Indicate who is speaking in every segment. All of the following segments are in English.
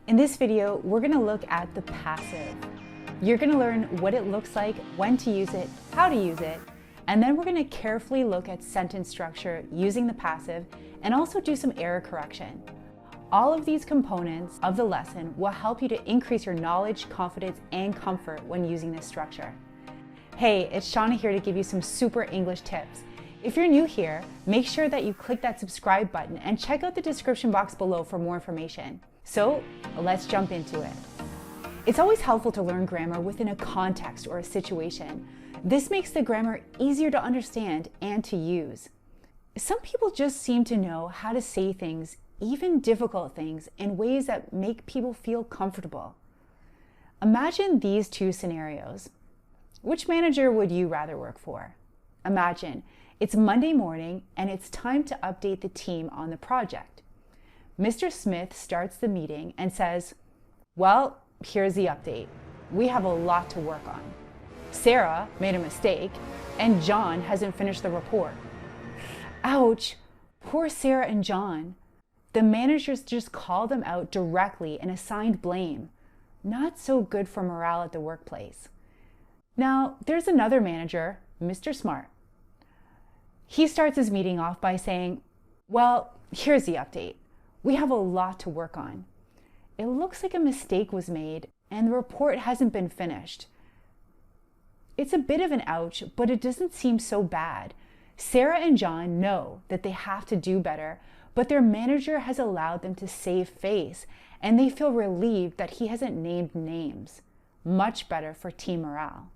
Speaker 1: In this video, we're going to look at the passive. You're going to learn what it looks like, when to use it, how to use it, and then we're going to carefully look at sentence structure using the passive and also do some error correction. All of these components of the lesson will help you to increase your knowledge, confidence, and comfort when using this structure. Hey, it's Shauna here to give you some super English tips. If you're new here, make sure that you click that subscribe button and check out the description box below for more information. So let's jump into it. It's always helpful to learn grammar within a context or a situation. This makes the grammar easier to understand and to use. Some people just seem to know how to say things, even difficult things, in ways that make people feel comfortable. Imagine these two scenarios. Which manager would you rather work for? Imagine it's Monday morning and it's time to update the team on the project. Mr. Smith starts the meeting and says, "Well, here's the update. We have a lot to work on. Sarah made a mistake and John hasn't finished the report." Ouch, poor Sarah and John. The managers just called them out directly and assigned blame. Not so good for morale at the workplace. Now, there's another manager, Mr. Smart. He starts his meeting off by saying, "Well, here's the update. We have a lot to work on. It looks like a mistake was made and the report hasn't been finished." It's a bit of an ouch, but it doesn't seem so bad. Sarah and John know that they have to do better, but their manager has allowed them to save face and they feel relieved that he hasn't named names. Much better for team morale.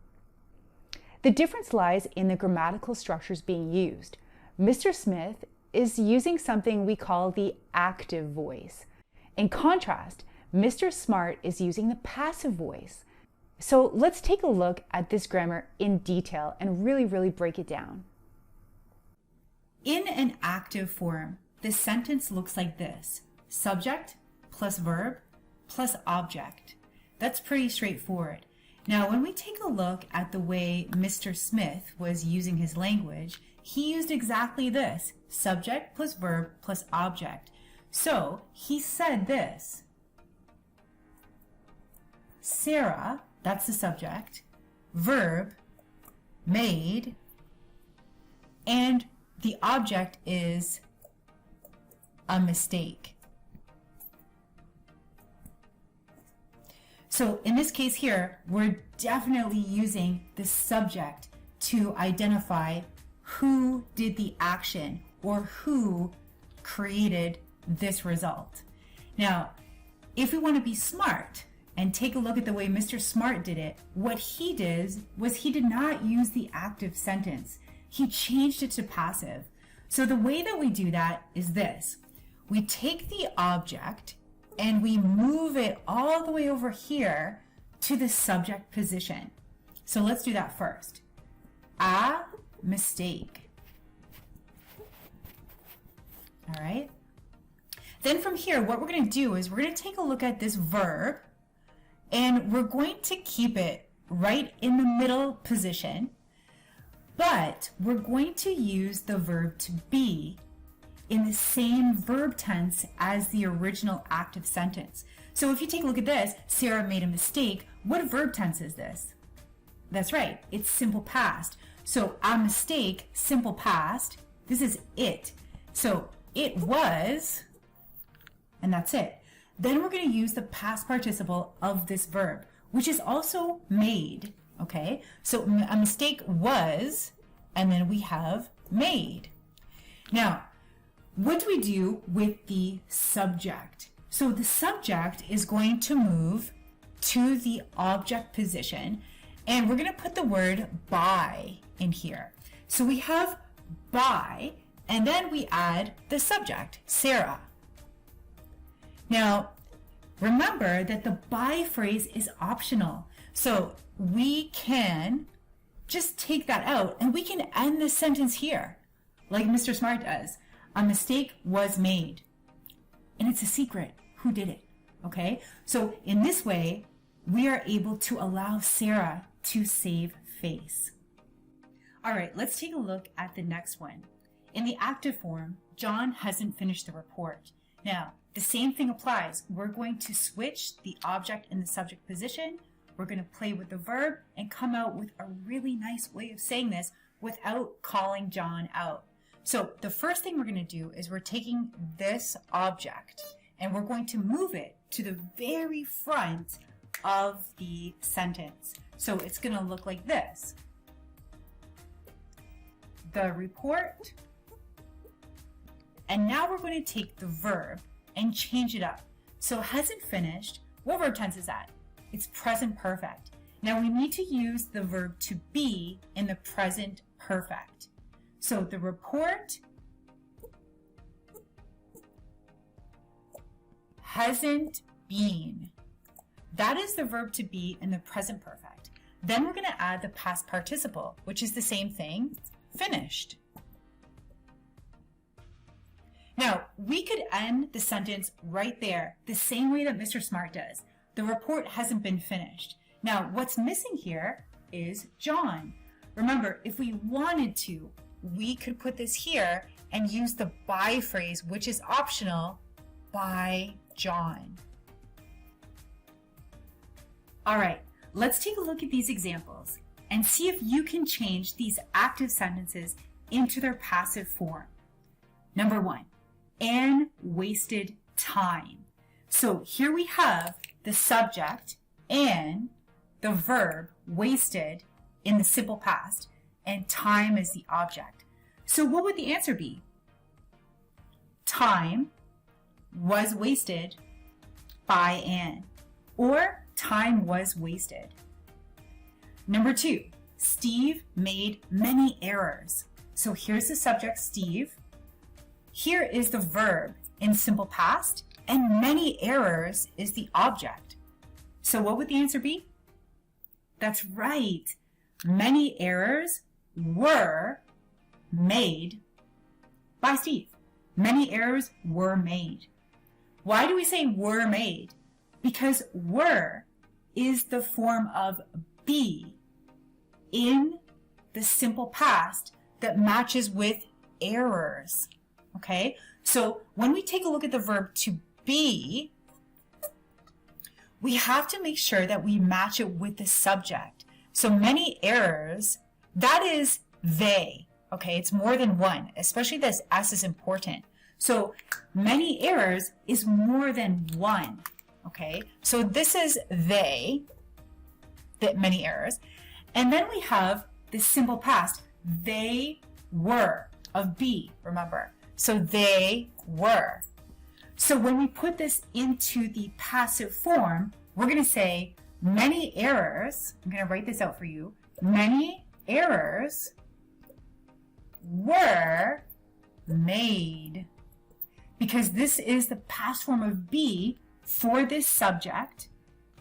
Speaker 1: The difference lies in the grammatical structures being used. Mr. Smith is using something we call the active voice. In contrast, Mr. Smart is using the passive voice. So let's take a look at this grammar in detail and really break it down. In an active form, the sentence looks like this: subject plus verb plus object. That's pretty straightforward. Now, when we take a look at the way Mr. Smith was using his language, he used exactly this: subject plus verb plus object. So he said this: Sarah, that's the subject, verb, made, and the object is a mistake. So in this case here, we're definitely using the subject to identify who did the action or who created this result. Now, if we want to be smart and take a look at the way Mr. Smart did it, what he did was he did not use the active sentence. He changed it to passive. So the way that we do that is this: we take the object and we move it all the way over here to the subject position. So let's do that first. A mistake. All right. Then from here, what we're going to do is we're going to take a look at this verb and we're going to keep it right in the middle position, but we're going to use the verb to be in the same verb tense as the original active sentence. So if you take a look at this, Sarah made a mistake. What verb tense is this? That's right, it's simple past. So a mistake, simple past, this is it. So it was, and that's it. Then we're going to use the past participle of this verb, which is also made, okay? So a mistake was, and then we have made. Now, what do we do with the subject? So the subject is going to move to the object position, and we're going to put the word by in here. So we have by, and then we add the subject, Sarah. Now, remember that the by phrase is optional. So we can just take that out and we can end the sentence here, like Mr. Smart does. A mistake was made. And it's a secret who did it, okay? So in this way, we are able to allow Sarah to save face. All right, let's take a look at the next one. In the active form, John hasn't finished the report. Now, the same thing applies. We're going to switch the object and the subject position. We're going to play with the verb and come out with a really nice way of saying this without calling John out. So the first thing we're going to do is we're taking this object and we're going to move it to the very front of the sentence. So it's going to look like this. The report. And now we're going to take the verb and change it up. So hasn't finished. What verb tense is that? It's present perfect. Now we need to use the verb to be in the present perfect. So the report hasn't been. That is the verb to be in the present perfect. Then we're going to add the past participle, which is the same thing, finished. Now, we could end the sentence right there, the same way that Mr. Smart does. The report hasn't been finished. Now, what's missing here is John. Remember, if we wanted to, we could put this here and use the by phrase, which is optional, by John. All right, let's take a look at these examples and see if you can change these active sentences into their passive form. Number 1, Anne wasted time. So here we have the subject, Anne, the verb, wasted, in the simple past, and time is the object. So what would the answer be? Time was wasted by Anne, or time was wasted. Number 2, Steve made many errors. So here's the subject, Steve. Here is the verb in simple past, and many errors is the object. So what would the answer be? That's right. Many errors were made by Steve. Many errors were made. Why do we say were made? Because were is the form of be in the simple past that matches with errors. Okay? So when we take a look at the verb to be, we have to make sure that we match it with the subject. So many errors, that is they. Okay, it's more than one, especially this S is important. So many errors is more than one. Okay, so this is they, that many errors. And then we have the simple past, they were, of be, remember. So they were. So when we put this into the passive form, we're going to say many errors, I'm going to write this out for you, many errors were made. Because this is the past form of be for this subject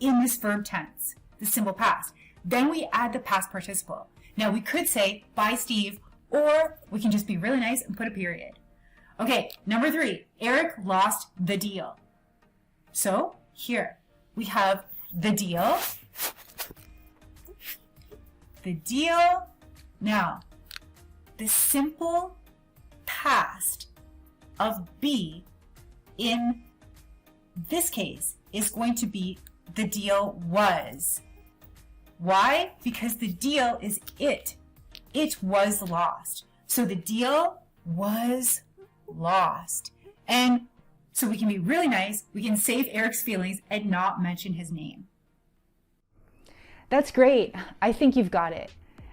Speaker 1: in this verb tense, the simple past. Then we add the past participle. Now we could say by Steve, or we can just be really nice and put a period. Okay, number 3, Eric lost the deal. So here we have the deal. The deal. Now, the simple past of be in this case is going to be the deal was. Why? Because the deal is it. It was lost. So the deal was lost. And so we can be really nice. We can save Eric's feelings and not mention his name.
Speaker 2: That's great. I think you've got it.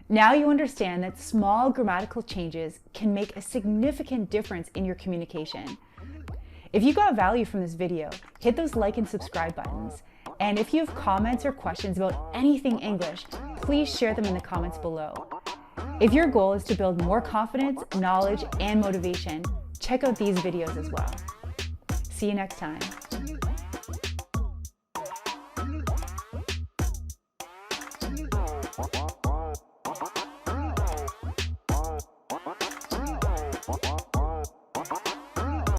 Speaker 2: Now you understand that small grammatical changes can make a significant difference in your communication. If you got value from this video, hit those like and subscribe buttons. And if you have comments or questions about anything English, please share them in the comments below. If your goal is to build more confidence, knowledge, and motivation, check out these videos as well. See you next time.
Speaker 3: Wow.